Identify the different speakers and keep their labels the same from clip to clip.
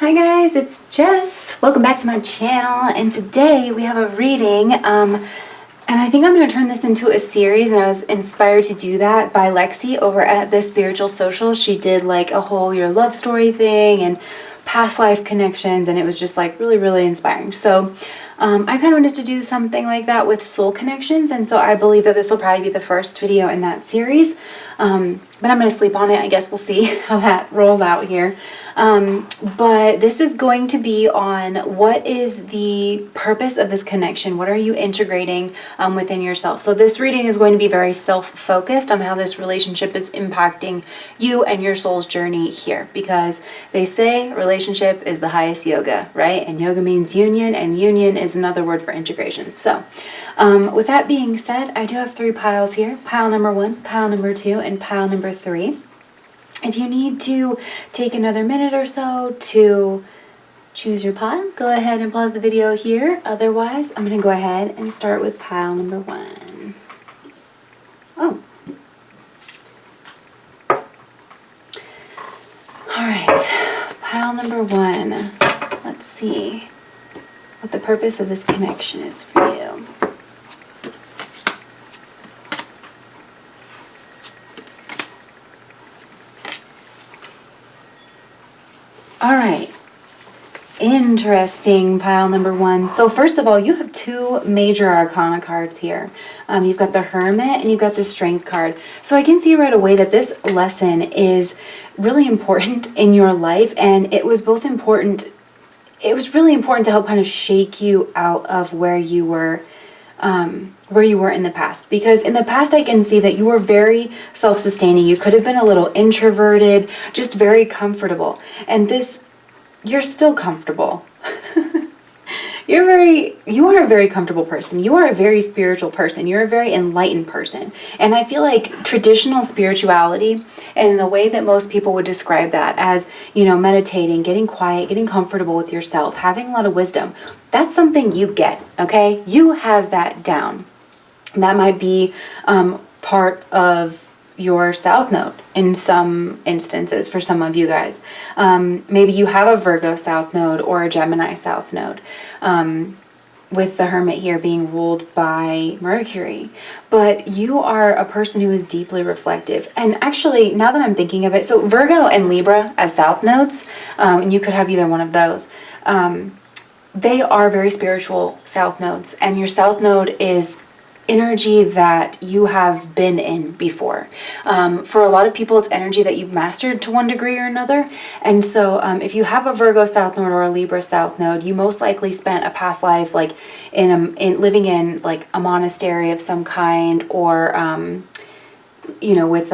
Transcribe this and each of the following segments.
Speaker 1: Hi guys, it's Jess. Welcome back to my channel, and today we have a reading and I think I'm going to turn this into a series, and I was inspired to do that by Lexi over at the Spiritual Social. She did like a whole your love story thing and past life connections, and it was just like really inspiring. So I kind of wanted to do something like that with soul connections, and so I believe that this will probably be the first video in that series. But I'm going to sleep on it. I guess we'll see how that rolls out here. But this is going to be on what is the purpose of this connection? What are you integrating within yourself? So this reading is going to be very self-focused on how this relationship is impacting you and your soul's journey here, because they say relationship is the highest yoga, right? And yoga means union, and union is another word for integration. So with that being said, I do have 3 piles here. Pile number 1, pile number 2, and pile number 3. If you need to take another minute or so to choose your pile, go ahead and pause the video here. Otherwise, I'm going to go ahead and start with pile number 1. Oh. All right, pile number 1. Let's see what the purpose of this connection is for you. All right, interesting, pile number 1. So first of all, you have 2 major arcana cards here. You've got the Hermit and you've got the Strength card. So I can see right away that this lesson is really important in your life, and it was both important, it was really important to help kind of shake you out of where you were in the past. Because in the past, I can see that you were very self-sustaining. You could have been a little introverted, just very comfortable. And this, you're still comfortable. You are a very comfortable person. You are a very spiritual person. You're a very enlightened person. And I feel like traditional spirituality, and the way that most people would describe that as, you know, meditating, getting quiet, getting comfortable with yourself, having a lot of wisdom, that's something you get, okay? You have that down. That might be part of your South Node in some instances for some of you guys. Maybe you have a Virgo South Node or a Gemini South Node, with the Hermit here being ruled by Mercury. But you are a person who is deeply reflective. And actually, now that I'm thinking of it, so Virgo and Libra as South Nodes, and you could have either one of those, they are very spiritual South Nodes. And your South Node is energy that you have been in before. For a lot of people, it's energy that you've mastered to one degree or another. And so if you have a Virgo South Node or a Libra South Node, you most likely spent a past life like in living in like a monastery of some kind, or you know, with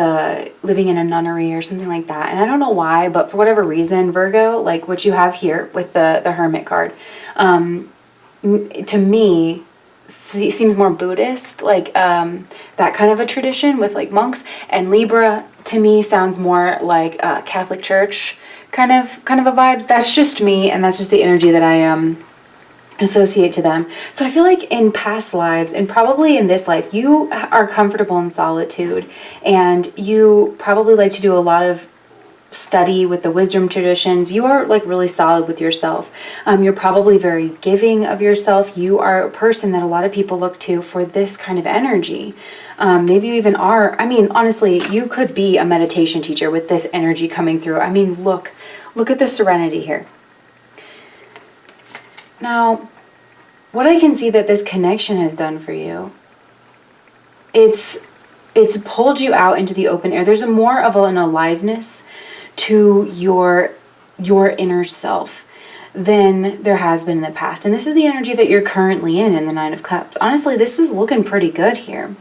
Speaker 1: living in a nunnery or something like that. And I don't know why, but for whatever reason, Virgo, like what you have here with the Hermit card, to me seems more Buddhist, like that kind of a tradition with like monks. And Libra to me sounds more like Catholic Church kind of a vibes. That's just me, and that's just the energy that I associate to them. So I feel like in past lives, and probably in this life, you are comfortable in solitude, and you probably like to do a lot of study with the wisdom traditions. You are like really solid with yourself. You're probably very giving of yourself. You are a person that a lot of people look to for this kind of energy. Maybe you even are. I mean, honestly, you could be a meditation teacher with this energy coming through. I mean, look at the serenity here. Now, what I can see that this connection has done for you, it's pulled you out into the open air. There's more of an aliveness to your inner self than there has been in the past. And this is the energy that you're currently in the Nine of Cups. Honestly, this is looking pretty good here.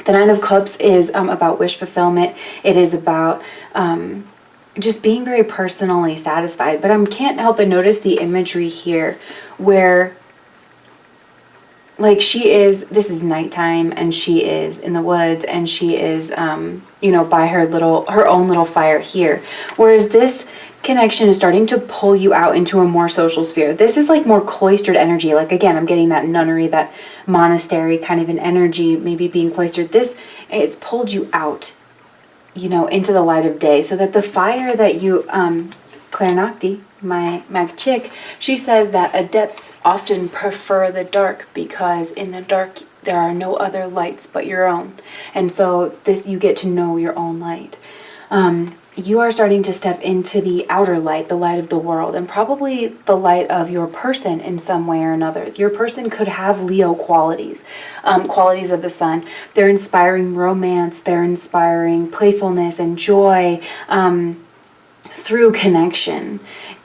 Speaker 1: The Nine of Cups is about wish fulfillment. It is about just being very personally satisfied. But I can't help but notice the imagery here where, like, this is nighttime, and she is in the woods, and she is, you know, by her own little fire here. Whereas this connection is starting to pull you out into a more social sphere. This is like more cloistered energy. Like, again, I'm getting that nunnery, that monastery kind of an energy, maybe being cloistered. It's pulled you out, you know, into the light of day, so that the fire that you, Claire Nakti, my Mac chick, she says that adepts often prefer the dark because in the dark there are no other lights but your own. And so this, you get to know your own light. You are starting to step into the outer light, the light of the world, and probably the light of your person in some way or another. Your person could have Leo qualities, qualities of the sun. They're inspiring romance, they're inspiring playfulness and joy, through connection,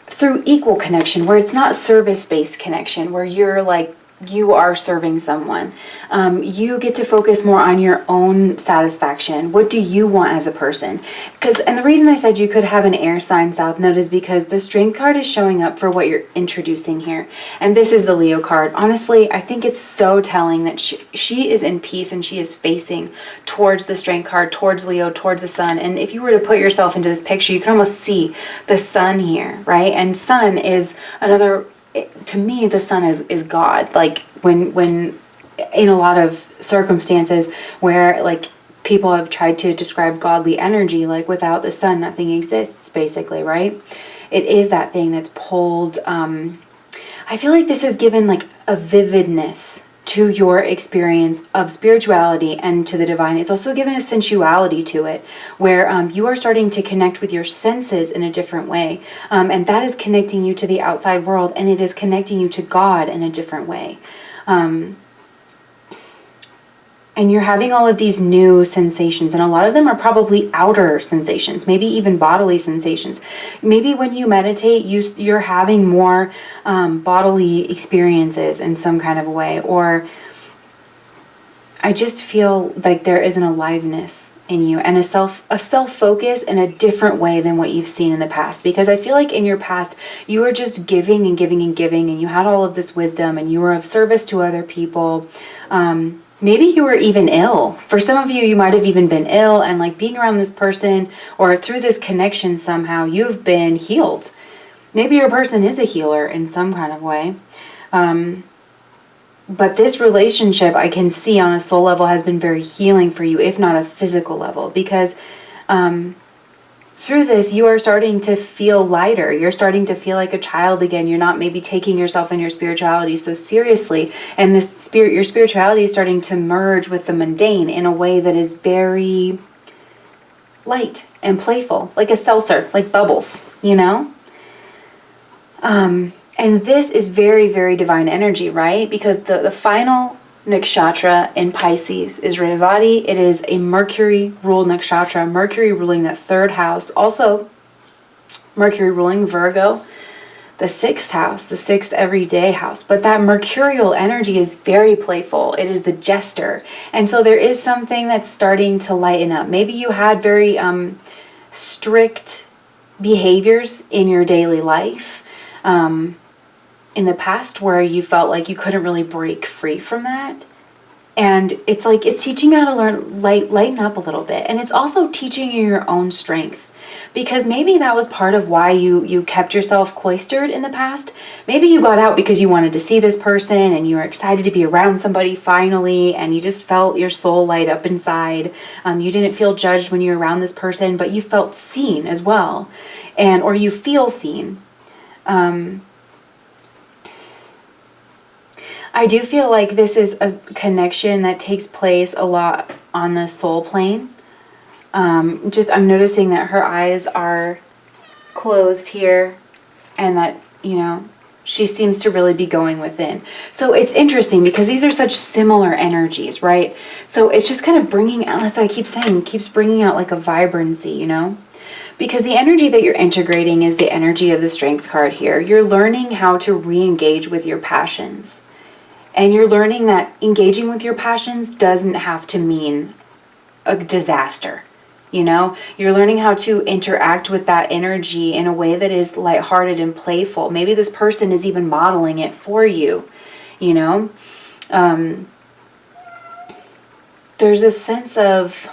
Speaker 1: through equal connection, where it's not service-based connection, where you're like, you are serving someone. You get to focus more on your own satisfaction. What do you want as a person? And the reason I said you could have an air sign South Node is because the Strength card is showing up for what you're introducing here. And this is the Leo card. Honestly, I think it's so telling that she is in peace and she is facing towards the Strength card, towards Leo, towards the sun. And if you were to put yourself into this picture, you can almost see the sun here, right? And sun is another... To me, the sun is God. Like when in a lot of circumstances where like people have tried to describe godly energy, like without the sun, nothing exists, basically, right? It is that thing that's pulled. I feel like this is given like a vividness to your experience of spirituality and to the divine. It's also given a sensuality to it, where you are starting to connect with your senses in a different way. And that is connecting you to the outside world, and it is connecting you to God in a different way. And you're having all of these new sensations, and a lot of them are probably outer sensations, maybe even bodily sensations. Maybe when you meditate, you're having more bodily experiences in some kind of a way, or I just feel like there is an aliveness in you and a self-focus in a different way than what you've seen in the past. Because I feel like in your past, you were just giving and giving and giving, and you had all of this wisdom, and you were of service to other people. Maybe you were even ill. For some of you, you might have even been ill, and like being around this person or through this connection somehow, you've been healed. Maybe your person is a healer in some kind of way. But this relationship, I can see on a soul level, has been very healing for you, if not a physical level, because through this, you are starting to feel lighter. You're starting to feel like a child again. You're not maybe taking yourself and your spirituality so seriously. And your spirituality is starting to merge with the mundane in a way that is very light and playful, like a seltzer, like bubbles, you know? And this is very, very divine energy, right? Because the final nakshatra in Pisces is Revati. It is a Mercury-ruled nakshatra, Mercury ruling that third house. Also, Mercury ruling Virgo, the sixth house, the sixth everyday house. But that mercurial energy is very playful. It is the jester. And so there is something that's starting to lighten up. Maybe you had very strict behaviors in your daily life in the past, where you felt like you couldn't really break free from that. And it's like, it's teaching you how to lighten up a little bit. And it's also teaching you your own strength, because maybe that was part of why you kept yourself cloistered in the past. Maybe you got out because you wanted to see this person and you were excited to be around somebody finally, and you just felt your soul light up inside. You didn't feel judged when you were around this person, but you felt seen as well, or you feel seen. I do feel like this is a connection that takes place a lot on the soul plane. I'm noticing that her eyes are closed here, and that, she seems to really be going within. So it's interesting because these are such similar energies, right? So it's just kind of bringing out, that's what I keep saying, keeps bringing out like a vibrancy, Because the energy that you're integrating is the energy of the Strength card here. You're learning how to re-engage with your passions. And you're learning that engaging with your passions doesn't have to mean a disaster. You're learning how to interact with that energy in a way that is lighthearted and playful. Maybe this person is even modeling it for you, There's a sense of,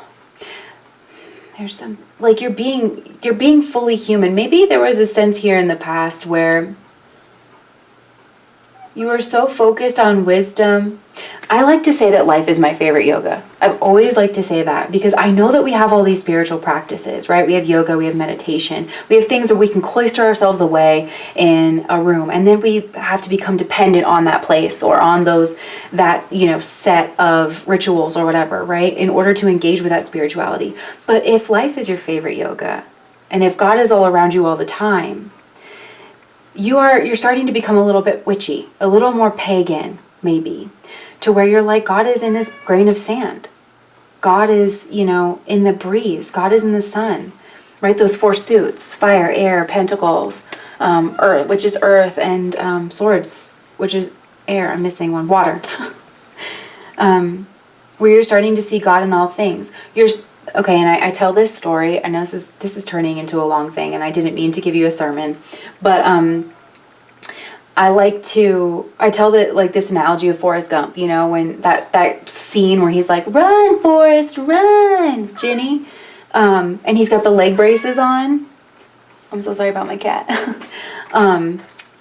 Speaker 1: there's some, like you're being fully human. Maybe there was a sense here in the past where You are so focused on wisdom. I like to say that life is my favorite yoga. I've always liked to say that because I know that we have all these spiritual practices, right? We have yoga, we have meditation, we have things that we can cloister ourselves away in a room, and then we have to become dependent on that place or on that set of rituals or whatever, right? In order to engage with that spirituality. But if life is your favorite yoga, and if God is all around you all the time, you're starting to become a little bit witchy, a little more pagan, maybe, to where you're like, God is in this grain of sand. God is, in the breeze. God is in the sun, right? Those four suits: fire, air, pentacles, earth, which is earth, and swords, which is air. I'm missing one, water. Where you're starting to see God in all things. Okay, and I tell this story. I know this is turning into a long thing, and I didn't mean to give you a sermon, but I tell this analogy of Forrest Gump. When that scene where he's like, "Run, Forrest, run, Ginny," and he's got the leg braces on. I'm so sorry about my cat.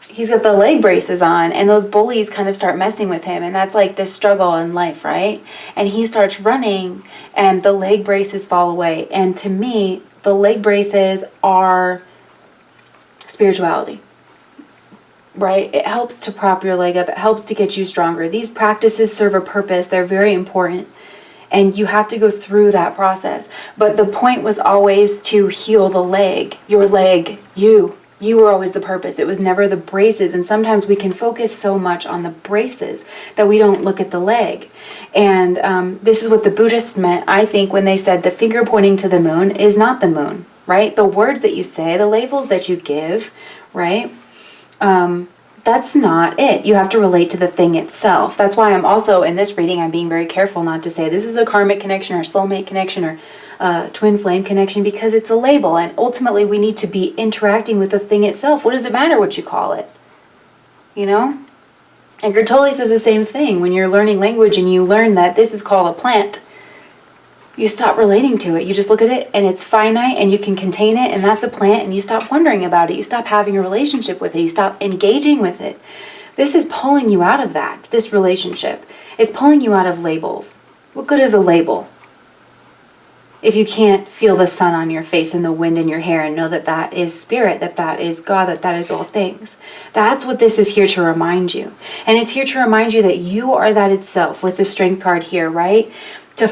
Speaker 1: He's got the leg braces on, and those bullies kind of start messing with him, and that's like this struggle in life, right? And he starts running, and the leg braces fall away. And to me, the leg braces are spirituality, right? It helps to prop your leg up. It helps to get you stronger. These practices serve a purpose. They're very important, and you have to go through that process. But the point was always to heal the leg, your leg, you. You were always the purpose. It was never the braces. And sometimes we can focus so much on the braces that we don't look at the leg. And this is what the Buddhists meant, I think, when they said the finger pointing to the moon is not the moon, right? The words that you say, the labels that you give, right? That's not it. You have to relate to the thing itself. That's why I'm also, in this reading, I'm being very careful not to say this is a karmic connection or soulmate connection or twin flame connection, because it's a label, and ultimately we need to be interacting with the thing itself. What does it matter what you call it? And Eckhart Tolle says the same thing. When you're learning language and you learn that this is called a plant, you stop relating to it. You just look at it and it's finite and you can contain it, and that's a plant, and you stop wondering about it. You stop having a relationship with it. You stop engaging with it. This is pulling you out of that, this relationship. It's pulling you out of labels. What good is a label if you can't feel the sun on your face and the wind in your hair and know that that is spirit, that is God, that is all things? That's what this is here to remind you. And it's here to remind you that you are that itself, with the strength card here, right? To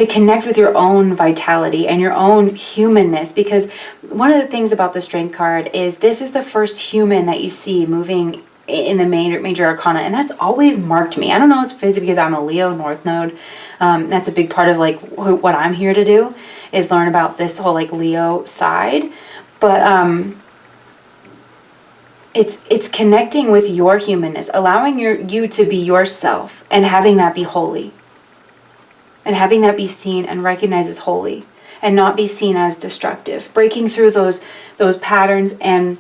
Speaker 1: connect with your own vitality and your own humanness, because one of the things about the strength card is this is the first human that you see moving in the major arcana, and that's always marked me. I don't know if it's because I'm a Leo North Node. That's a big part of what I'm here to do, is learn about this whole Leo side. But it's connecting with your humanness, allowing you to be yourself, and having that be holy, and having that be seen and recognized as holy, and not be seen as destructive. Breaking through those patterns and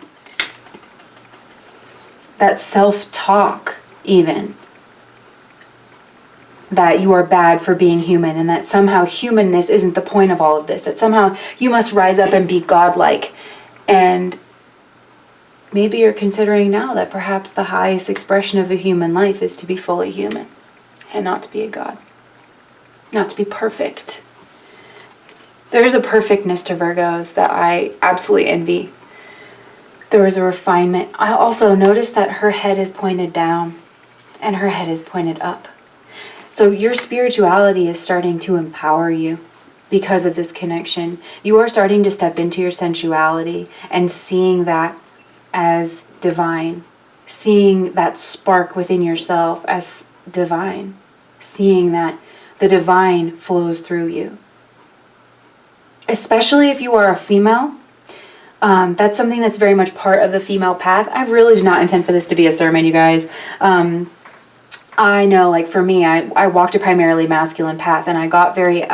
Speaker 1: that self-talk, even, that you are bad for being human, and that somehow humanness isn't the point of all of this, that somehow you must rise up and be godlike. And maybe you're considering now that perhaps the highest expression of a human life is to be fully human and not to be a god, not to be perfect. There's a perfectness to Virgos that I absolutely envy. There is a refinement. I also noticed that her head is pointed down and her head is pointed up. So your spirituality is starting to empower you because of this connection. You are starting to step into your sensuality and seeing that as divine, seeing that spark within yourself as divine, seeing that the divine flows through you. Especially if you are a female. That's something that's very much part of the female path. I really did not intend for this to be a sermon, you guys. I know, for me, I walked a primarily masculine path, and I got very,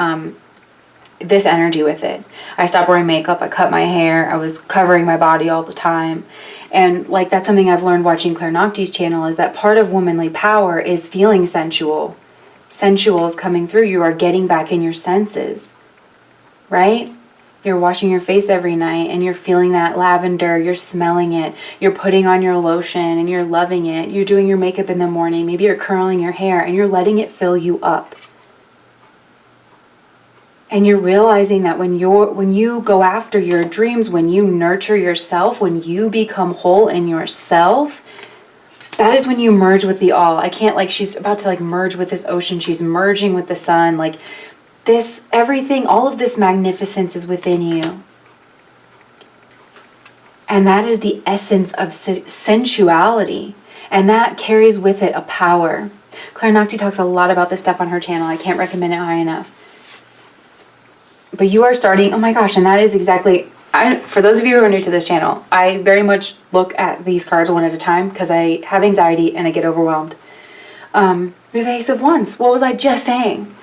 Speaker 1: this energy with it. I stopped wearing makeup, I cut my hair, I was covering my body all the time. And, that's something I've learned watching Claire Nakti's channel, is that part of womanly power is feeling sensual. Sensual is coming through. You are getting back in your senses, right? You're washing your face every night and you're feeling that lavender, you're smelling it, you're putting on your lotion and you're loving it. You're doing your makeup in the morning, maybe you're curling your hair and you're letting it fill you up. And you're realizing that when you go after your dreams, when you nurture yourself, when you become whole in yourself, that is when you merge with the all. I can't, like, she's about to like merge with this ocean. She's merging with the sun. Like this, everything, all of this magnificence is within you. And that is the essence of sensuality. And that carries with it a power. Claire Nakti talks a lot about this stuff on her channel. I can't recommend it high enough. But you are starting, oh my gosh, and that is exactly, for those of you who are new to this channel, I very much look at these cards one at a time because I have anxiety and I get overwhelmed. With the Ace of Wands, what was I just saying?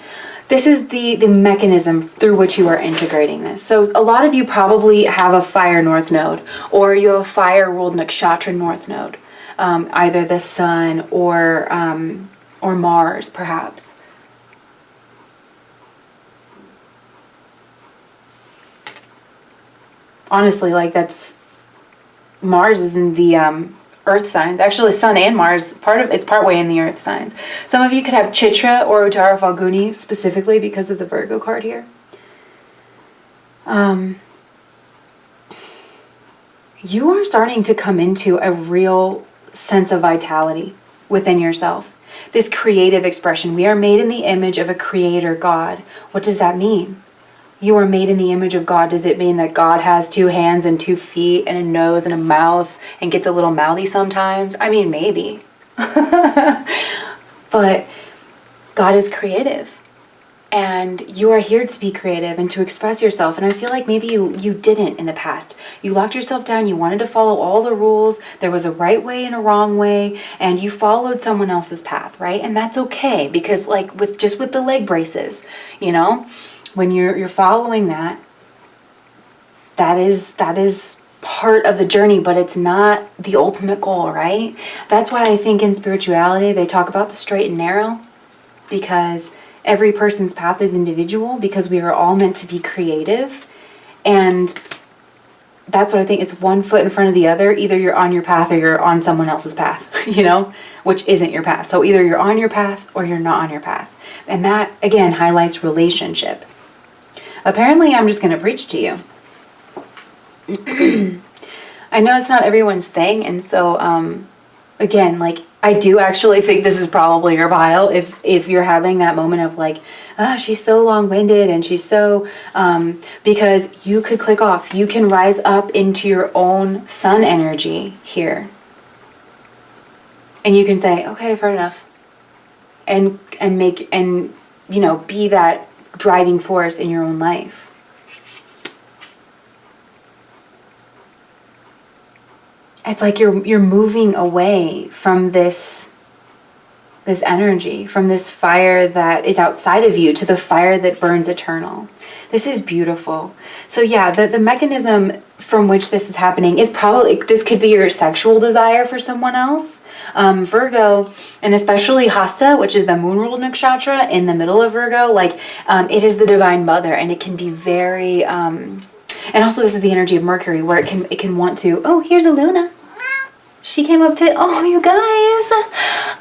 Speaker 1: This is the mechanism through which you are integrating this. So a lot of you probably have a fire north node, or you have a fire ruled nakshatra north node, either the sun or Mars, perhaps. Honestly, like that's, Mars is in the earth signs. Actually, Sun and Mars, it's partway in the earth signs. Some of you could have Chitra or Uttara Falguni, specifically because of the Virgo card here. You are starting to come into a real sense of vitality within yourself. This creative expression. We are made in the image of a creator God. What does that mean? You are made in the image of God. Does it mean that God has 2 hands and 2 feet and a nose and a mouth and gets a little mouthy sometimes? I mean, maybe. But God is creative. And you are here to be creative and to express yourself. And I feel like maybe you didn't in the past. You locked yourself down. You wanted to follow all the rules. There was a right way and a wrong way. And you followed someone else's path, right? And that's okay. Because like with the leg braces, you know, when you're following that is part of the journey, but it's not the ultimate goal, right? That's why I think in spirituality they talk about the straight and narrow, because every person's path is individual, because we are all meant to be creative. And that's what I think, is one foot in front of the other. Either you're on your path or you're on someone else's path, you know, which isn't your path. So either you're on your path or you're not on your path. And that again highlights relationship. Apparently, I'm just going to preach to you. I know it's not everyone's thing. And so, again, like, I do actually think this is probably your pile. If you're having that moment of like, she's so long-winded and she's so, because you could click off. You can rise up into your own sun energy here. And you can say, okay, I've heard enough. And you know, be that driving force in your own life. It's like you're moving away from this energy, from this fire that is outside of you to the fire that burns eternal. This is beautiful. So yeah, the mechanism from which this is happening is probably, this could be your sexual desire for someone else. Virgo, and especially Hasta, which is the moon ruled nakshatra in the middle of Virgo, like it is the divine mother, and it can be very, and also this is the energy of Mercury, where it can want to, oh, here's a Luna. She came up to, oh, you guys,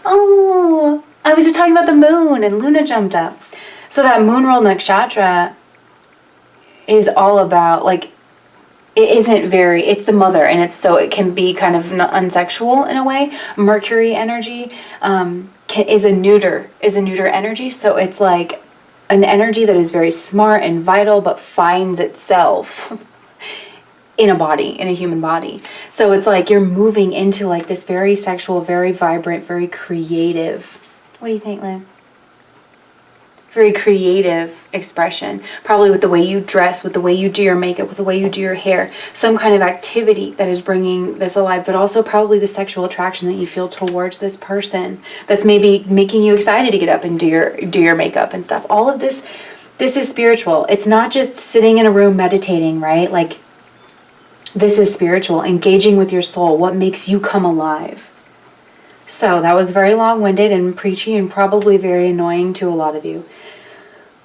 Speaker 1: oh, I was just talking about the moon and Luna jumped up. So that moon ruled nakshatra is all about, like, it's the mother, and it can be kind of unsexual in a way. Mercury energy is a neuter energy, so it's like an energy that is very smart and vital, but finds itself in a human body. So it's like you're moving into like this very sexual, very vibrant, very creative. What do you think, Lynn? Very creative expression, probably with the way you dress, with the way you do your makeup, with the way you do your hair, some kind of activity that is bringing this alive, but also probably the sexual attraction that you feel towards this person that's maybe making you excited to get up and do your makeup and stuff. All of this is spiritual. It's not just sitting in a room meditating, right? Like, this is spiritual, engaging with your soul, what makes you come alive. So that was very long-winded and preachy and probably very annoying to a lot of you.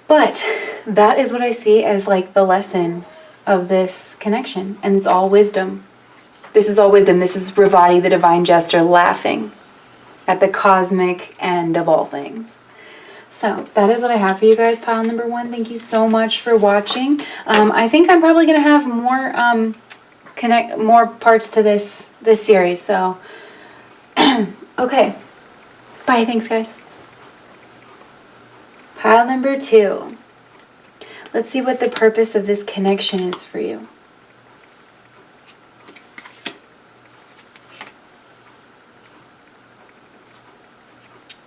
Speaker 1: But that is what I see as like the lesson of this connection, and it's all wisdom. This is all wisdom. This is Ravati, the divine jester, laughing at the cosmic end of all things. So that is what I have for you guys, pile number one. Thank you so much for watching. I think I'm probably going to have more parts to this series. So, okay. Bye. Thanks, guys. Pile number two. Let's see what the purpose of this connection is for you.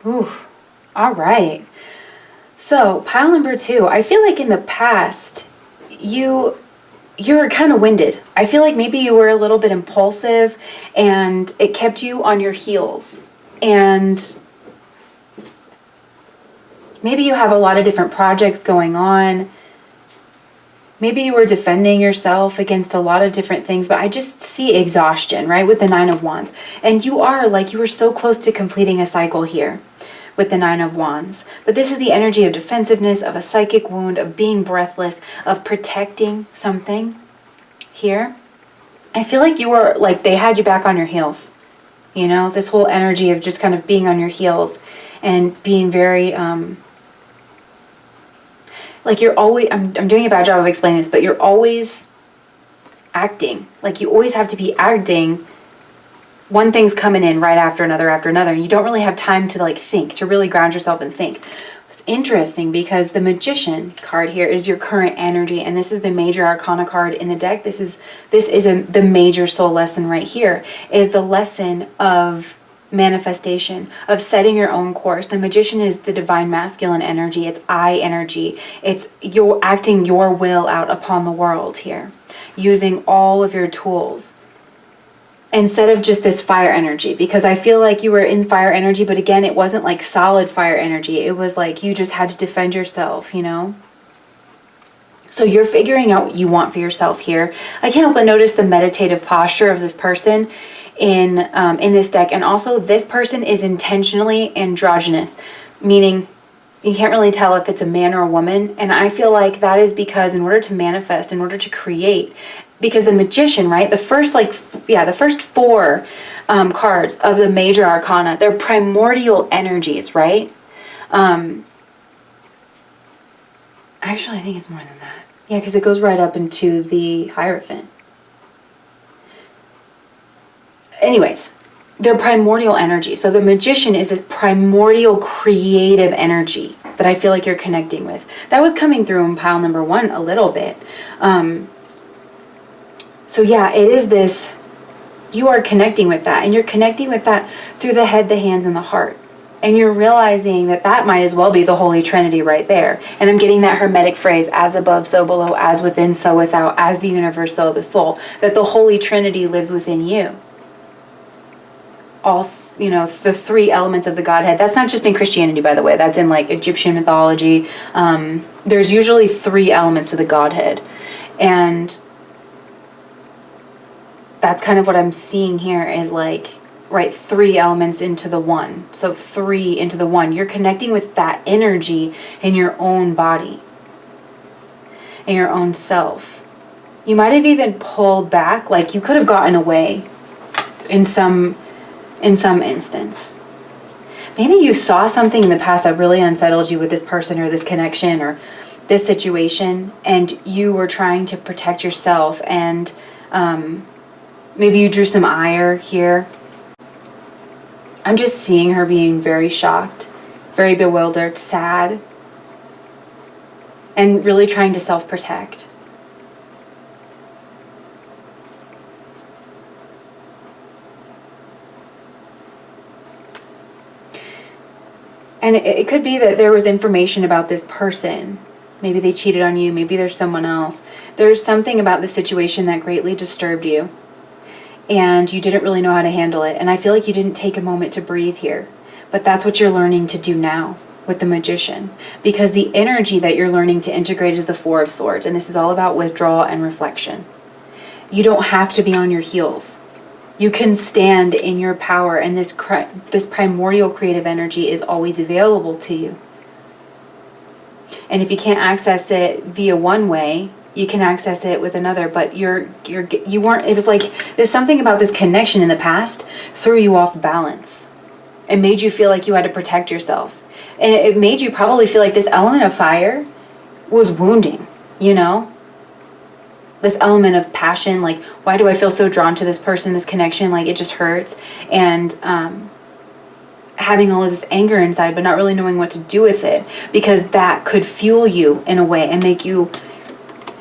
Speaker 1: Ooh, all right. So, pile number two, I feel like in the past, you were kind of winded. I feel like maybe you were a little bit impulsive and it kept you on your heels. And maybe you have a lot of different projects going on. Maybe you were defending yourself against a lot of different things, but I just see exhaustion, right, with the Nine of Wands. And you were so close to completing a cycle here with the Nine of Wands. But this is the energy of defensiveness, of a psychic wound, of being breathless, of protecting something here. I feel like you were, like, they had you back on your heels. You know, this whole energy of just kind of being on your heels and being very, like you're always, I'm doing a bad job of explaining this, but you're always acting. Like you always have to be acting. One thing's coming in right after another, and you don't really have time to like think, to really ground yourself and think. It's interesting because the Magician card here is your current energy, and this is the major arcana card in the deck. This is the major soul lesson right here, is the lesson of manifestation, of setting your own course. The Magician is the divine masculine energy. It's I energy. It's you're acting your will out upon the world here, using all of your tools instead of just this fire energy, because I feel like you were in fire energy, but again, it wasn't like solid fire energy. It was like you just had to defend yourself, you know? So you're figuring out what you want for yourself here. I can't help but notice the meditative posture of this person in this deck. And also this person is intentionally androgynous, meaning you can't really tell if it's a man or a woman. And I feel like that is because in order to manifest, in order to create, because the Magician, right, the first four cards of the major arcana, they're primordial energies, right? Actually, I think it's more than that. Yeah, because it goes right up into the Hierophant. Anyways, they're primordial energy. So the Magician is this primordial creative energy that I feel like you're connecting with. That was coming through in pile number one a little bit. So yeah, it is this, you are connecting with that, and you're connecting with that through the head, the hands, and the heart. And you're realizing that that might as well be the Holy Trinity right there. And I'm getting that Hermetic phrase, as above, so below, as within, so without, as the universe, so the soul. That the Holy Trinity lives within you. All, the three elements of the Godhead. That's not just in Christianity, by the way. That's in like Egyptian mythology. There's usually three elements to the Godhead. And that's kind of what I'm seeing here is like, right, three elements into the one. So three into the one. You're connecting with that energy in your own body, in your own self. You might have even pulled back, like you could have gotten away in some instance. Maybe you saw something in the past that really unsettled you with this person or this connection or this situation, and you were trying to protect yourself, and maybe you drew some ire here. I'm just seeing her being very shocked, very bewildered, sad, and really trying to self-protect. And it could be that there was information about this person. Maybe they cheated on you. Maybe there's someone else. There's something about the situation that greatly disturbed you, and you didn't really know how to handle it. And I feel like you didn't take a moment to breathe here. But that's what you're learning to do now with the Magician, because the energy that you're learning to integrate is the Four of Swords, and this is all about withdrawal and reflection. You don't have to be on your heels. You can stand in your power, and this primordial creative energy is always available to you. And if you can't access it via one way, you can access it with another, but you weren't, it was like, there's something about this connection in the past threw you off balance. It made you feel like you had to protect yourself. And it made you probably feel like this element of fire was wounding, you know? This element of passion, like, why do I feel so drawn to this person, this connection? Like, it just hurts. And having all of this anger inside, but not really knowing what to do with it, because that could fuel you in a way and make you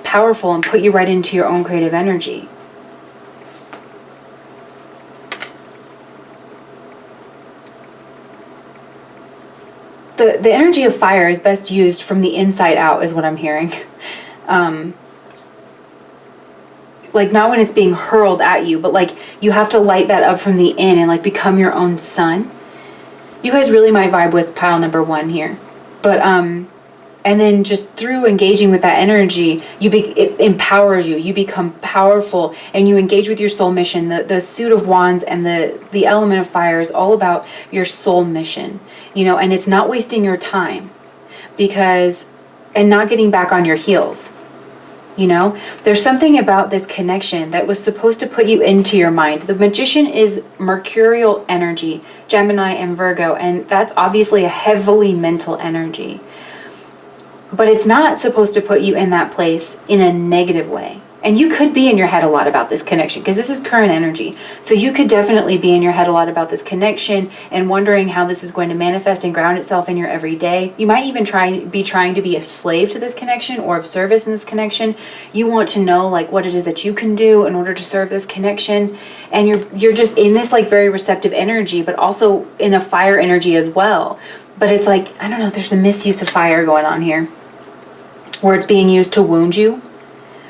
Speaker 1: powerful and put you right into your own creative energy. The energy of fire is best used from the inside out, is what I'm hearing. Like, not when it's being hurled at you, but like you have to light that up from the in and like become your own sun. You guys really might vibe with pile number 1 here. But and then just through engaging with that energy, it empowers you. You become powerful and you engage with your soul mission. The suit of wands and the element of fire is all about your soul mission, you know, and it's not wasting your time and not getting back on your heels. You know, there's something about this connection that was supposed to put you into your mind. The magician is mercurial energy, Gemini and Virgo, and that's obviously a heavily mental energy. But it's not supposed to put you in that place in a negative way. And you could be in your head a lot about this connection, because this is current energy. So you could definitely be in your head a lot about this connection and wondering how this is going to manifest and ground itself in your everyday. You might even be trying to be a slave to this connection or of service in this connection. You want to know like what it is that you can do in order to serve this connection. And you're just in this like very receptive energy, but also in a fire energy as well. But it's like, I don't know, there's a misuse of fire going on here, where it's being used to wound you,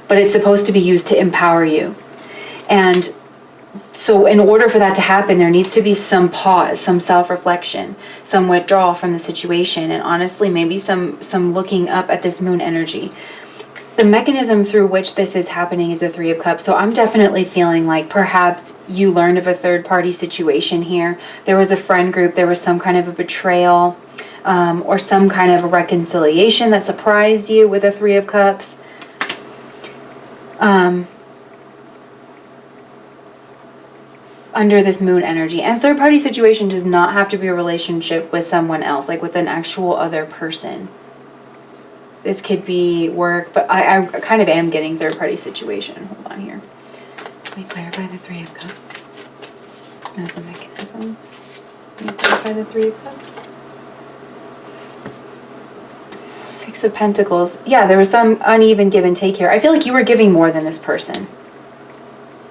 Speaker 1: but it's supposed to be used to empower you. And so in order for that to happen, there needs to be some pause, some self-reflection, some withdrawal from the situation, and honestly, maybe some looking up at this moon energy. The mechanism through which this is happening is the 3 of Cups. So I'm definitely feeling like perhaps you learned of a third-party situation here. There was a friend group, there was some kind of a betrayal, or some kind of a reconciliation that surprised you with a 3 of Cups. Under this moon energy. And third party situation does not have to be a relationship with someone else, like with an actual other person. This could be work, but I kind of am getting third party situation. Hold on here. Let me clarify the 3 of Cups as the mechanism. Let me clarify the 3 of Cups. 6 of Pentacles. Yeah, there was some uneven give and take here. I feel like you were giving more than this person.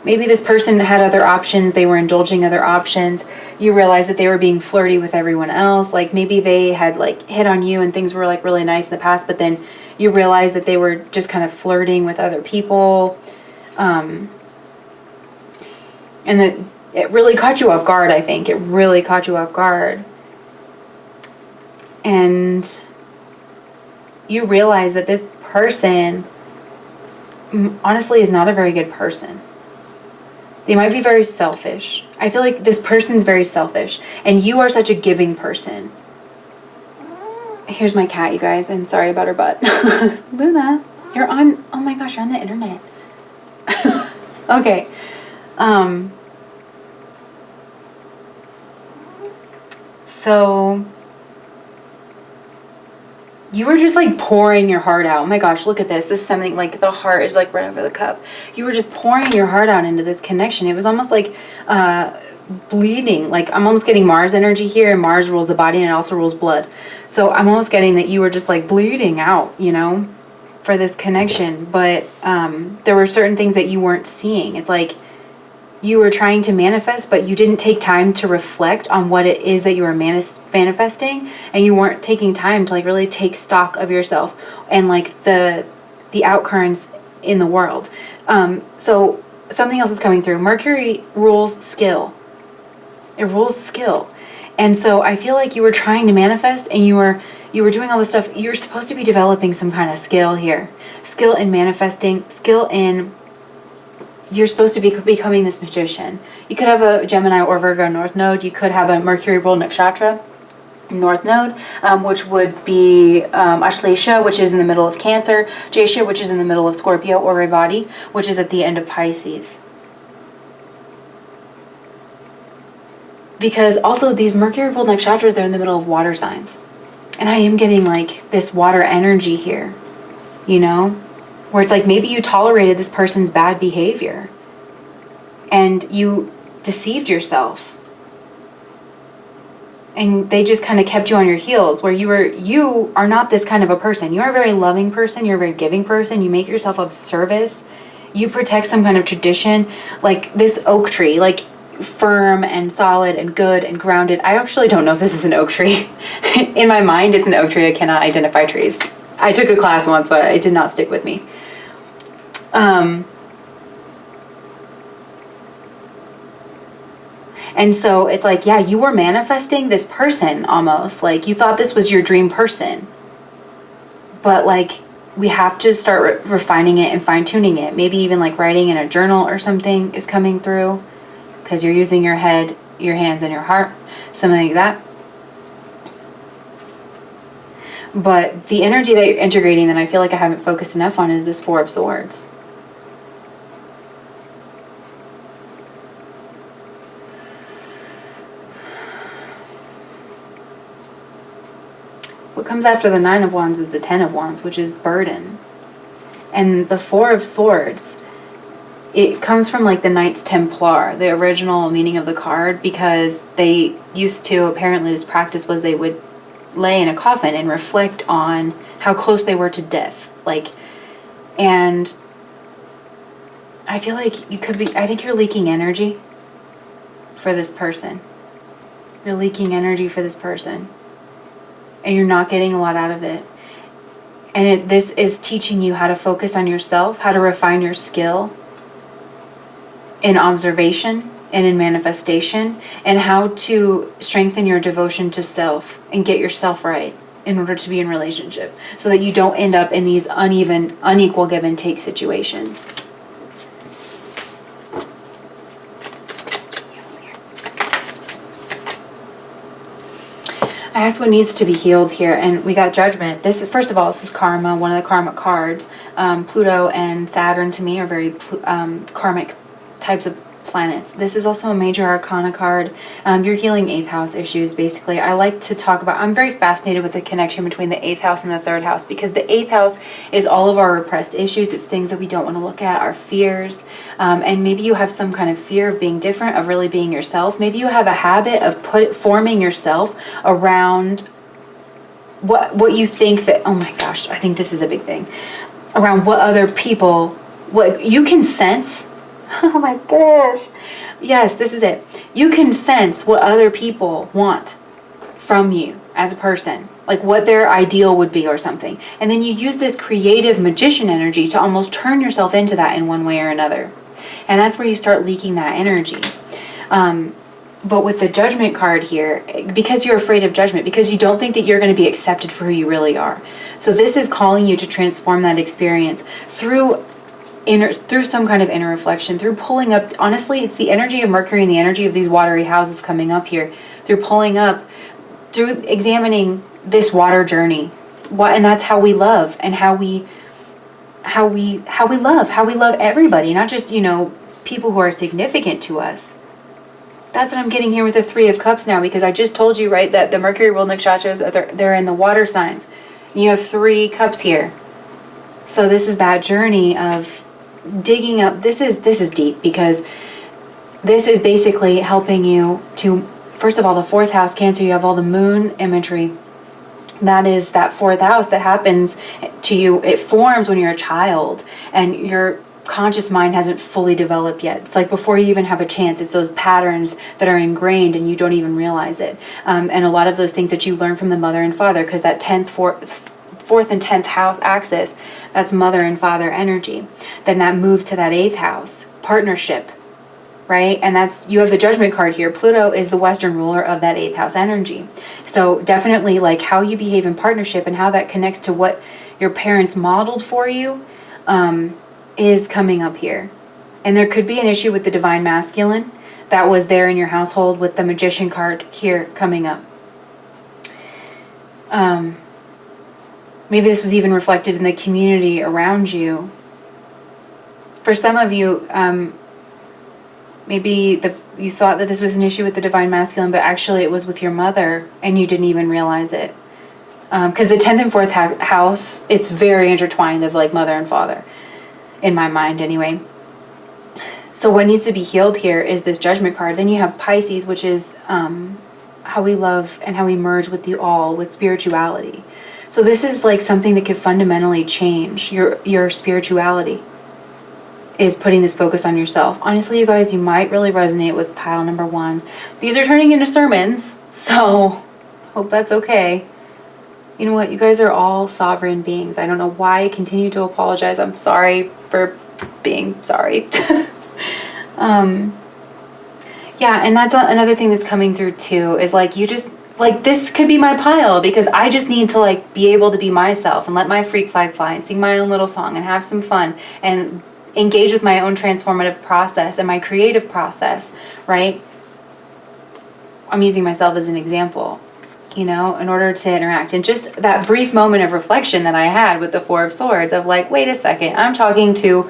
Speaker 1: Maybe this person had other options. They were indulging other options. You realized that they were being flirty with everyone else. Like maybe they had like hit on you and things were like really nice in the past, but then you realized that they were just kind of flirting with other people. And that it really caught you off guard, I think. It really caught you off guard. And you realize that this person honestly is not a very good person. They might be very selfish. I feel like this person's very selfish, and you are such a giving person. Here's my cat, you guys, and sorry about her butt. Luna, you're on, oh my gosh, you're on the internet. Okay. So you were just like pouring your heart out. Oh my gosh, look at this. This is something like the heart is like right over the cup. You were just pouring your heart out into this connection. It was almost like bleeding. Like I'm almost getting Mars energy here, and Mars rules the body and it also rules blood. So I'm almost getting that you were just like bleeding out, you know, for this connection. But there were certain things that you weren't seeing. It's like you were trying to manifest, but you didn't take time to reflect on what it is that you were manifesting, and you weren't taking time to like really take stock of yourself and like the outcurrents in the world. So something else is coming through. Mercury rules skill. It rules skill. And so I feel like you were trying to manifest, and you were doing all this stuff. You're supposed to be developing some kind of skill here. Skill in manifesting, skill in, you're supposed to be becoming this magician. You could have a Gemini or Virgo North Node. You could have a Mercury ruled Nakshatra. North Node, which would be Ashlesha, which is in the middle of Cancer, Jaisha, which is in the middle of Scorpio, or Revati, which is at the end of Pisces. Because also these Mercury ruled nakshatras, they're in the middle of water signs. And I am getting like this water energy here, you know, where it's like maybe you tolerated this person's bad behavior and you deceived yourself. And they just kind of kept you on your heels, where you are not this kind of a person. You are a very loving person. You're a very giving person. You make yourself of service. You protect some kind of tradition, like this oak tree, like firm and solid and good and grounded. I actually don't know if this is an oak tree. In my mind, it's an oak tree. I cannot identify trees. I took a class once, but it did not stick with me. And so it's like, yeah, you were manifesting this person almost. Like you thought this was your dream person. But like we have to start refining it and fine-tuning it. Maybe even like writing in a journal or something is coming through, because you're using your head, your hands, and your heart. Something like that. But the energy that you're integrating that I feel like I haven't focused enough on is this Four of Swords. What comes after the Nine of Wands is the Ten of Wands, which is burden. And the Four of Swords, it comes from like the Knights Templar, the original meaning of the card, because they used to, apparently this practice was they would lay in a coffin and reflect on how close they were to death. Like, and I feel like you could be, I think you're leaking energy for this person. You're leaking energy for this person. And you're not getting a lot out of it. And this is teaching you how to focus on yourself, how to refine your skill in observation and in manifestation, and how to strengthen your devotion to self and get yourself right in order to be in relationship, so that you don't end up in these unequal give and take situations. I asked what needs to be healed here, and we got Judgment. This is, first of all, this is karma, one of the karmic cards. Pluto and Saturn to me are very karmic types of planets. This is also a major arcana card. You're healing 8th house issues, basically. I like to talk about, I'm very fascinated with the connection between the 8th house and the 3rd house, because the 8th house is all of our repressed issues. It's things that we don't want to look at, our fears. And maybe you have some kind of fear of being different, of really being yourself. Maybe you have a habit of forming yourself around what you think that, oh my gosh, I think this is a big thing, around what other people, what you can sense. Oh my gosh. Yes, this is it. You can sense what other people want from you as a person, like what their ideal would be or something. And then you use this creative magician energy to almost turn yourself into that in one way or another. And that's where you start leaking that energy. But with the Judgment card here, because you're afraid of judgment, because you don't think that you're going to be accepted for who you really are. So this is calling you to transform that experience through some kind of inner reflection, through pulling up. Honestly, it's the energy of Mercury and the energy of these watery houses coming up here, through pulling up, through examining this water journey. And that's how we love, and how we love everybody, not just, people who are significant to us. That's what I'm getting here with the Three of Cups now, because I just told you, right, that the Mercury ruled nakshatras, they're in the water signs. And you have 3 cups here. So this is that journey of digging up. This is deep, because this is basically helping you to, first of all, the 4th house, Cancer, you have all the moon imagery. That is that 4th house that happens to you. It forms when you're a child and your conscious mind hasn't fully developed yet. It's like before you even have a chance. It's those patterns that are ingrained and you don't even realize it. And a lot of those things that you learn from the mother and father, because that 4th and 10th house axis, that's mother and father energy. Then that moves to that 8th house, partnership, right? And that's, you have the Judgment card here. Pluto is the Western ruler of that 8th house energy. So definitely like how you behave in partnership and how that connects to what your parents modeled for you is coming up here. And there could be an issue with the divine masculine that was there in your household, with the Magician card here coming up. Maybe this was even reflected in the community around you. For some of you, maybe you thought that this was an issue with the divine masculine, but actually it was with your mother and you didn't even realize it. Because the 10th and 4th house, it's very intertwined of like mother and father, in my mind anyway. So what needs to be healed here is this Judgment card. Then you have Pisces, which is how we love and how we merge with the all, with spirituality. So this is like something that could fundamentally change your spirituality, is putting this focus on yourself. Honestly, you guys, you might really resonate with pile number 1. These are turning into sermons, so hope that's okay. You know what? You guys are all sovereign beings. I don't know why I continue to apologize. I'm sorry for being sorry. Yeah, and that's another thing that's coming through too, is like you just, like this could be my pile, because I just need to like be able to be myself and let my freak flag fly and sing my own little song and have some fun and engage with my own transformative process and my creative process, right? I'm using myself as an example, you know, in order to interact. And just that brief moment of reflection that I had with the 4 of Swords of like, wait a second, I'm talking to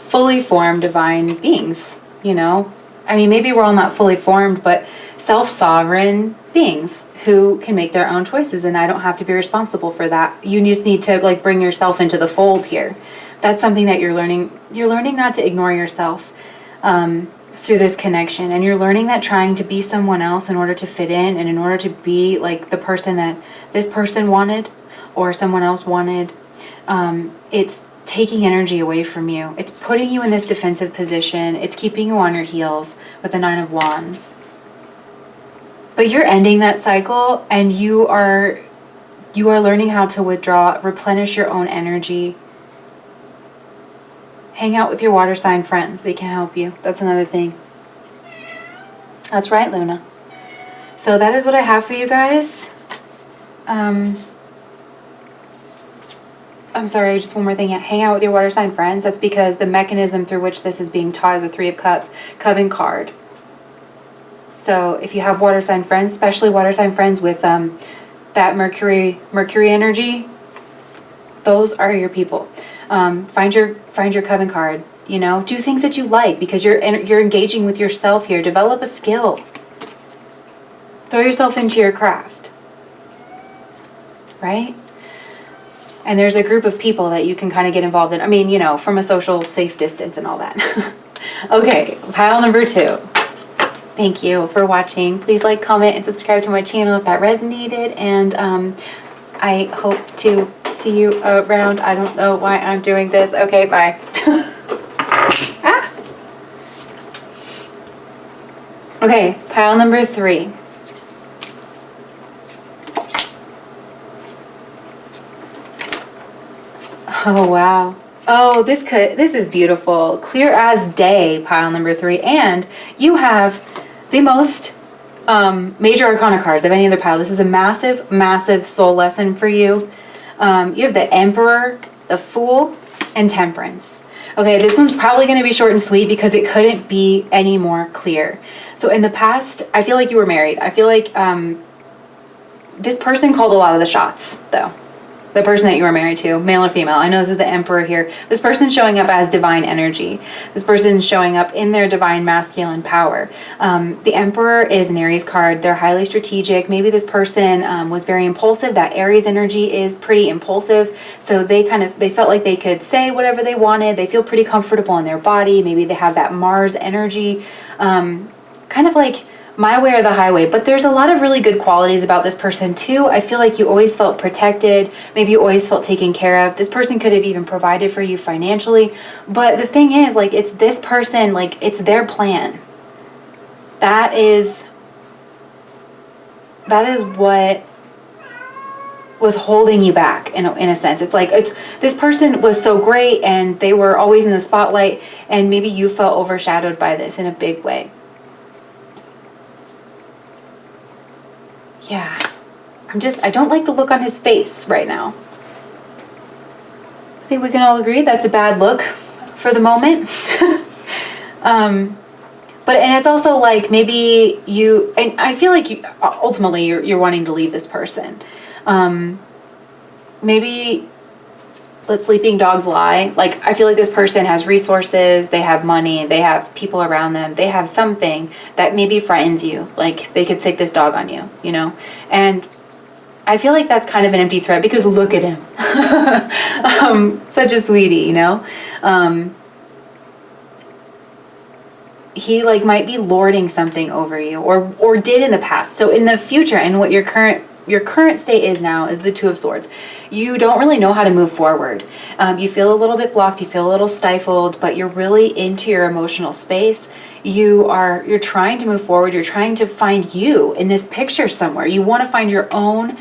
Speaker 1: fully formed divine beings, you know? I mean, maybe we're all not fully formed, but self-sovereign beings who can make their own choices, and I don't have to be responsible for that. You just need to like bring yourself into the fold here. That's something that you're learning. You're learning not to ignore yourself through this connection, and you're learning that trying to be someone else in order to fit in and in order to be like the person that this person wanted or someone else wanted, it's taking energy away from you. It's putting you in this defensive position. It's keeping you on your heels with the 9 of Wands. But you're ending that cycle, and you are learning how to withdraw, replenish your own energy. Hang out with your water sign friends. They can help you. That's another thing. That's right, Luna. So that is what I have for you guys. I'm sorry, just one more thing. Hang out with your water sign friends. That's because the mechanism through which this is being taught is the 3 of Cups, Coven card. So if you have water sign friends, especially water sign friends with that Mercury energy, those are your people. Find your Coven card. You know, do things that you like, because you're engaging with yourself here. Develop a skill. Throw yourself into your craft. Right? And there's a group of people that you can kind of get involved in. I mean, you know, from a social safe distance and all that. Okay, pile number 2. Thank you for watching. Please like, comment, and subscribe to my channel if that resonated. And I hope to see you around. I don't know why I'm doing this. Okay, bye. Okay, pile number 3. Oh, wow. Oh, this is beautiful. Clear as day, pile number 3. And you have the most major arcana cards of any other pile. This is a massive, massive soul lesson for you. You have the Emperor, the Fool, and Temperance. Okay, this one's probably going to be short and sweet because it couldn't be any more clear. So in the past, I feel like you were married. I feel like this person called a lot of the shots, though. The person that you were married to, male or female. I know this is the Emperor here. This person's showing up as divine energy. This person's showing up in their divine masculine power. The Emperor is an Aries card. They're highly strategic. Maybe this person was very impulsive. That Aries energy is pretty impulsive. So they felt like they could say whatever they wanted. They feel pretty comfortable in their body. Maybe they have that Mars energy. Kind of like my way or the highway. But there's a lot of really good qualities about this person too. I feel like you always felt protected. Maybe you always felt taken care of. This person could have even provided for you financially. But the thing is, like, it's this person, like, it's their plan. That is what was holding you back in a sense. It's like this person was so great and they were always in the spotlight, and maybe you felt overshadowed by this in a big way. Yeah, I don't like the look on his face right now. I think we can all agree that's a bad look for the moment. But it's also like maybe and I feel like ultimately you're wanting to leave this person. Maybe let sleeping dogs lie. Like, I feel like this person has resources, they have money, they have people around them, they have something that maybe frightens you. Like, they could sick this dog on you, you know? And I feel like that's kind of an empty threat, because look at him. Such a sweetie, you know? He like might be lording something over you, or did in the past. So in the future, and what your current state is now, is the Two of Swords. You don't really know how to move forward. You feel a little bit blocked, you feel a little stifled, but you're really into your emotional space. You're trying to move forward. You're trying to find you in this picture somewhere. You want to find your own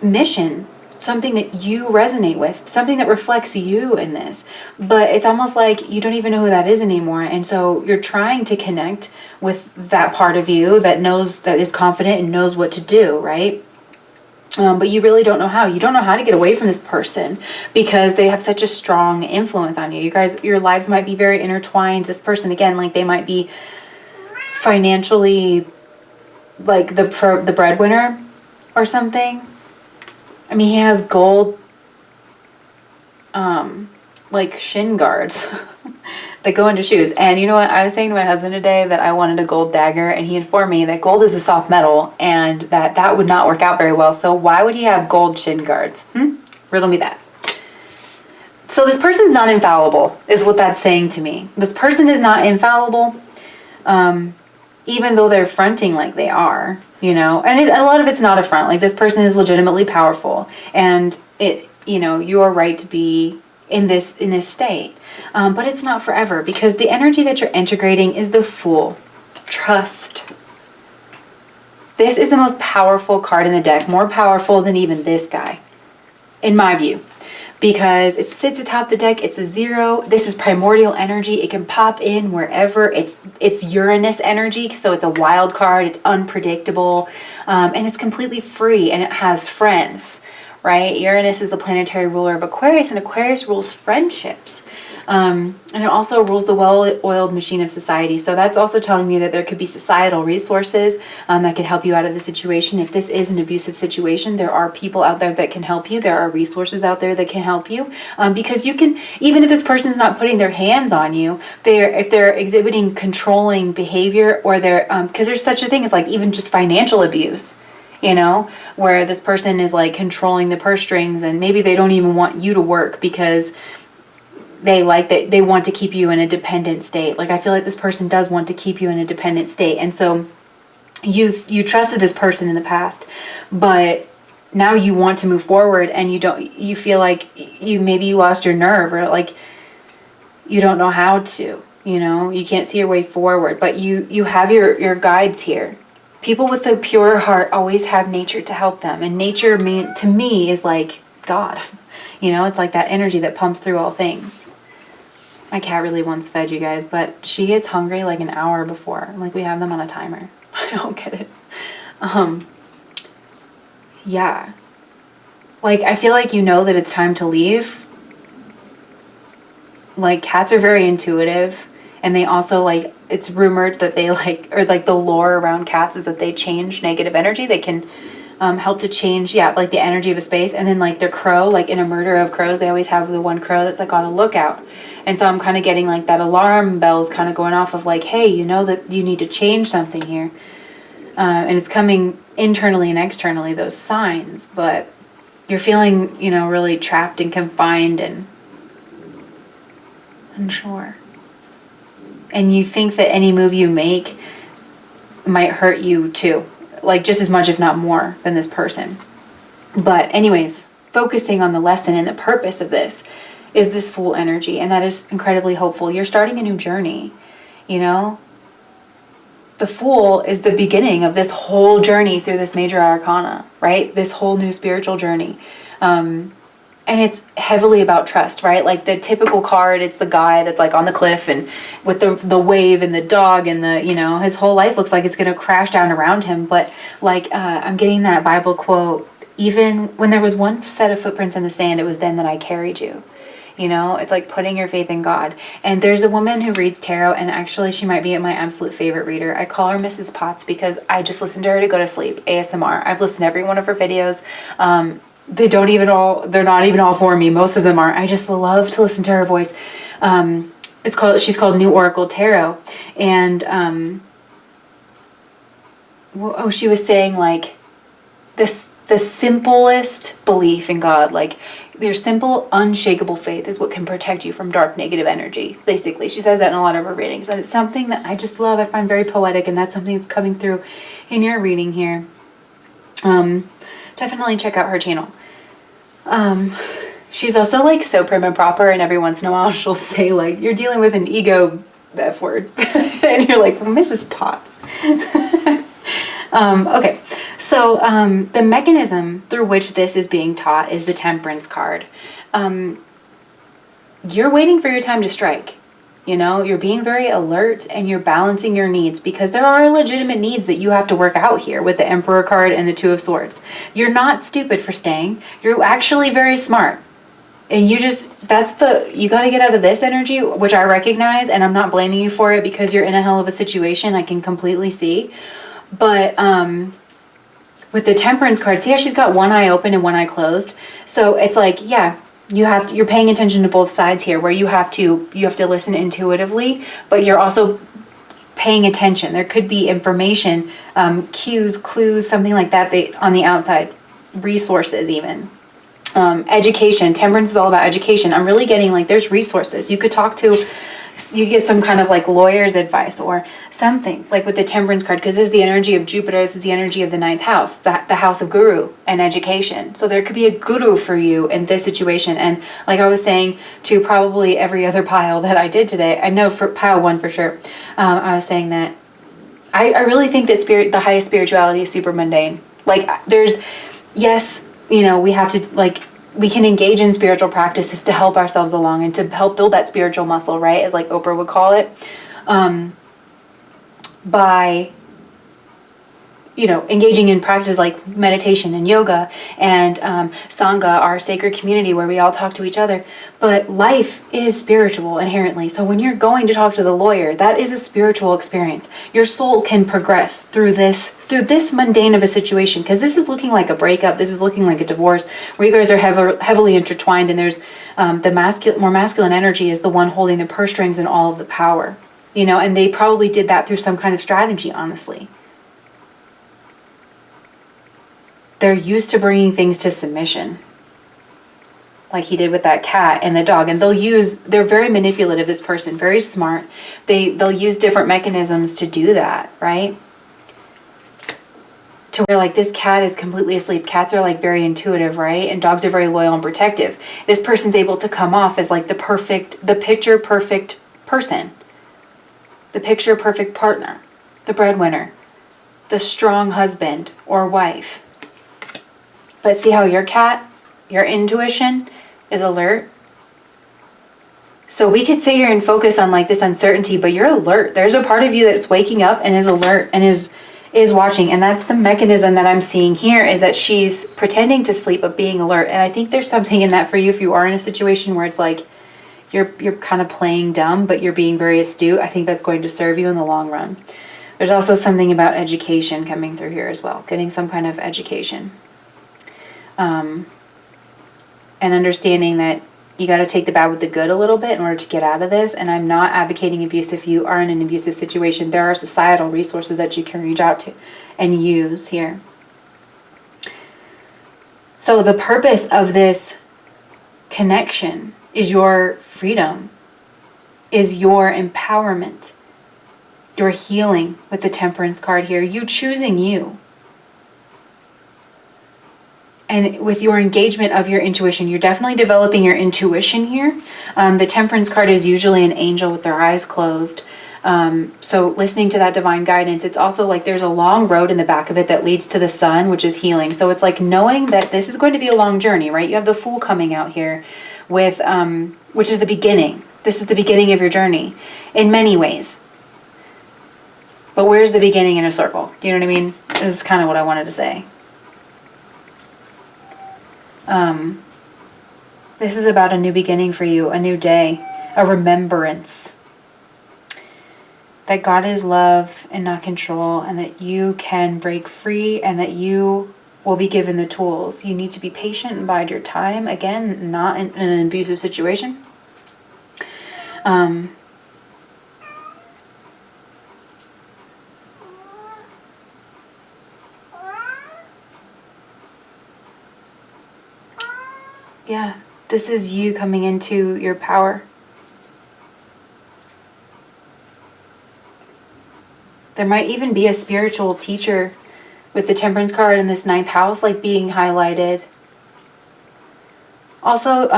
Speaker 1: mission, something that you resonate with, something that reflects you in this. But it's almost like you don't even know who that is anymore. And so you're trying to connect with that part of you that knows, that is confident and knows what to do, right? But you really don't know how. You don't know how to get away from this person, because they have such a strong influence on you. You guys, your lives might be very intertwined. This person, again, like, they might be financially like the breadwinner or something. I mean, he has gold like shin guards that go into shoes. And you know what? I was saying to my husband today that I wanted a gold dagger, and he informed me that gold is a soft metal and that would not work out very well. So why would he have gold shin guards? Riddle me that. So this person's not infallible, is what that's saying to me. This person is not infallible, even though they're fronting like they are, you know. And a lot of it's not a front. Like, this person is legitimately powerful, and you know, you are right to be in this state, but it's not forever, because the energy that you're integrating is the Fool. Trust. This is the most powerful card in the deck, more powerful than even this guy, in my view, because it sits atop the deck. It's a 0. This is primordial energy. It can pop in wherever. It's Uranus energy, so it's a wild card. It's unpredictable, and it's completely free, and it has friends. Right? Uranus is the planetary ruler of Aquarius, and Aquarius rules friendships. And it also rules the well-oiled machine of society. So that's also telling me that there could be societal resources that could help you out of the situation. If this is an abusive situation, there are people out there that can help you. There are resources out there that can help you. Because you can, even if this person's not putting their hands on you, if they're exhibiting controlling behavior, or they're, because there's such a thing as like even just financial abuse, you know, where this person is like controlling the purse strings, and maybe they don't even want you to work because they want to keep you in a dependent state. Like, I feel like this person does want to keep you in a dependent state. And so you trusted this person in the past, but now you want to move forward, and you feel like you lost your nerve, or like you don't know how to, you know, you can't see your way forward, but you have your guides here. People with a pure heart always have nature to help them. And nature, to me, is like God. You know, it's like that energy that pumps through all things. My cat really wants fed, you guys, but she gets hungry like an hour before. Like, we have them on a timer. I don't get it. Yeah. Like, I feel like you know that it's time to leave. Like, cats are very intuitive. And they also, like, it's rumored that they the lore around cats is that they change negative energy. They can help to change, like, the energy of a space. And then, like, their crow, like in a murder of crows, they always have the one crow that's like on a lookout. And so I'm kind of getting like that alarm bells kind of going off of like, hey, you know that you need to change something here. And it's coming internally and externally, those signs. But you're feeling, you know, really trapped and confined and unsure. And you think that any move you make might hurt you too. Like, just as much, if not more, than this person. But anyways, focusing on the lesson and the purpose of this is this Fool energy. And that is incredibly hopeful. You're starting a new journey, you know? The Fool is the beginning of this whole journey through this major arcana, right? This whole new spiritual journey. And it's heavily about trust, right? Like, the typical card, it's the guy that's like on the cliff and with the wave and the dog and the, you know, his whole life looks like it's going to crash down around him. But like, I'm getting that Bible quote, even when there was one set of footprints in the sand, it was then that I carried you. You know, it's like putting your faith in God. And there's a woman who reads tarot, and actually she might be my absolute favorite reader. I call her Mrs. Potts because I just listen to her to go to sleep. ASMR. I've listened to every one of her videos. They're not even all for me. Most of them aren't. I just love to listen to her voice. She's called New Oracle Tarot. And, she was saying like the simplest belief in God, like your simple, unshakable faith is what can protect you from dark, negative energy. Basically, she says that in a lot of her readings, and it's something that I just love. I find very poetic, and that's something that's coming through in your reading here. Definitely check out her channel. She's also like so prim and proper, and every once in a while she'll say like, "You're dealing with an ego F word," and you're like, well, Mrs. Potts. Okay, so the mechanism through which this is being taught is the Temperance card. You're waiting for your time to strike. You know, you're being very alert and you're balancing your needs, because there are legitimate needs that you have to work out here with the Emperor card and the Two of Swords. You're not stupid for staying. You're actually very smart. And you got to get out of this energy, which I recognize, and I'm not blaming you for it because you're in a hell of a situation. I can completely see. But with the Temperance card, see how she's got one eye open and one eye closed? So it's like, yeah, you're paying attention to both sides here, where you have to listen intuitively, but you're also paying attention. There could be information, cues, clues, something like that, on the outside, resources even. Education. Temperance is all about education. I'm really getting like there's resources. You get some kind of like lawyer's advice or something, like with the Temperance card, because this is the energy of Jupiter. This is the energy of the 9th house, the house of guru and education. So there could be a guru for you in this situation. And like I was saying to probably every other pile that I did today, I know for pile 1 for sure, I was saying that I really think that the highest spirituality is super mundane. Like yes, you know, we have to like, we can engage in spiritual practices to help ourselves along and to help build that spiritual muscle, right? As like Oprah would call it, by, you know, engaging in practices like meditation and yoga and Sangha, our sacred community where we all talk to each other. But life is spiritual inherently. So when you're going to talk to the lawyer, that is a spiritual experience. Your soul can progress through this mundane of a situation, because this is looking like a breakup. This is looking like a divorce where you guys are heavily intertwined, and there's the more masculine energy is the one holding the purse strings and all of the power, you know, and they probably did that through some kind of strategy, honestly. They're used to bringing things to submission, like he did with that cat and the dog. And they're very manipulative, this person, very smart. They'll use different mechanisms to do that, right? To where like this cat is completely asleep. Cats are like very intuitive, right? And dogs are very loyal and protective. This person's able to come off as like the picture perfect person, the picture perfect partner, the breadwinner, the strong husband or wife. But see how your intuition is alert? So we could sit here and focus on like this uncertainty, but you're alert. There's a part of you that's waking up and is alert and is watching. And that's the mechanism that I'm seeing here, is that she's pretending to sleep but being alert. And I think there's something in that for you if you are in a situation where it's like you're kind of playing dumb, but you're being very astute. I think that's going to serve you in the long run. There's also something about education coming through here as well, getting some kind of education. And understanding that you got to take the bad with the good a little bit in order to get out of this. And I'm not advocating abuse. If you are in an abusive situation, there are societal resources that you can reach out to and use here. So the purpose of this connection is your freedom, is your empowerment, your healing with the Temperance card here, you choosing you. And with your engagement of your intuition, you're definitely developing your intuition here. The Temperance card is usually an angel with their eyes closed. So listening to that divine guidance, it's also like there's a long road in the back of it that leads to the sun, which is healing. So it's like knowing that this is going to be a long journey, right? You have the Fool coming out here with, which is the beginning. This is the beginning of your journey in many ways. But where's the beginning in a circle? Do you know what I mean? This is kind of what I wanted to say. This is about a new beginning for you, a new day, a remembrance that God is love and not control, and that you can break free, and that you will be given the tools. You need to be patient and bide your time. Again, not in an abusive situation. Yeah, this is you coming into your power. There might even be a spiritual teacher with the Temperance card in this 9th house, like being highlighted. Also,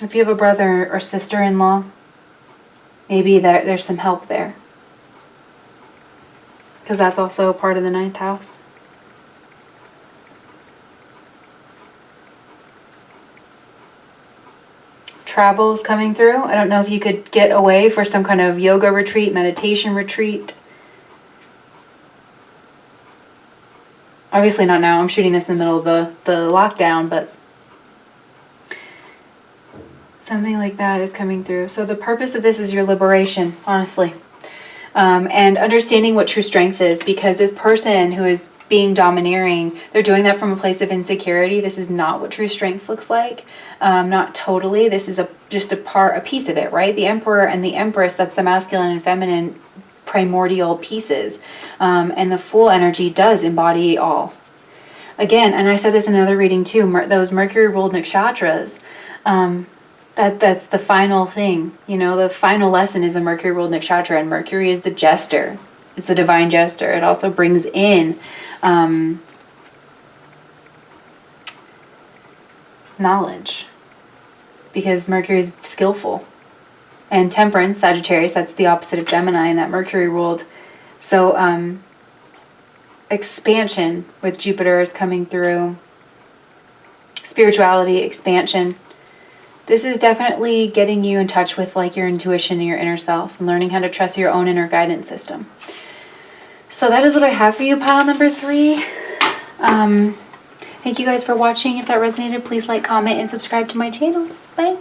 Speaker 1: if you have a brother or sister-in-law, maybe there's some help there. Because that's also part of the 9th house. Travel is coming through. I don't know if you could get away for some kind of yoga retreat, meditation retreat. Obviously not now. I'm shooting this in the middle of the lockdown, but something like that is coming through. So the purpose of this is your liberation, honestly. And understanding what true strength is, because this person who is being domineering, they're doing that from a place of insecurity. This is not what true strength looks like. Not totally. This is just a piece of it, right? The Emperor and the Empress, that's the masculine and feminine primordial pieces. And the Fool energy does embody all. Again, and I said this in another reading too, those Mercury ruled nakshatras, that's the final thing. You know, the final lesson is a Mercury ruled nakshatra, and Mercury is the jester. It's the divine jester. It also brings in knowledge, because Mercury is skillful. And Temperance, Sagittarius, that's the opposite of Gemini, and that Mercury ruled. So expansion with Jupiter is coming through. Spirituality, expansion. This is definitely getting you in touch with like your intuition and your inner self, and learning how to trust your own inner guidance system. So that is what I have for you, pile number 3. Thank you guys for watching. If that resonated, please like, comment, and subscribe to my channel. Bye.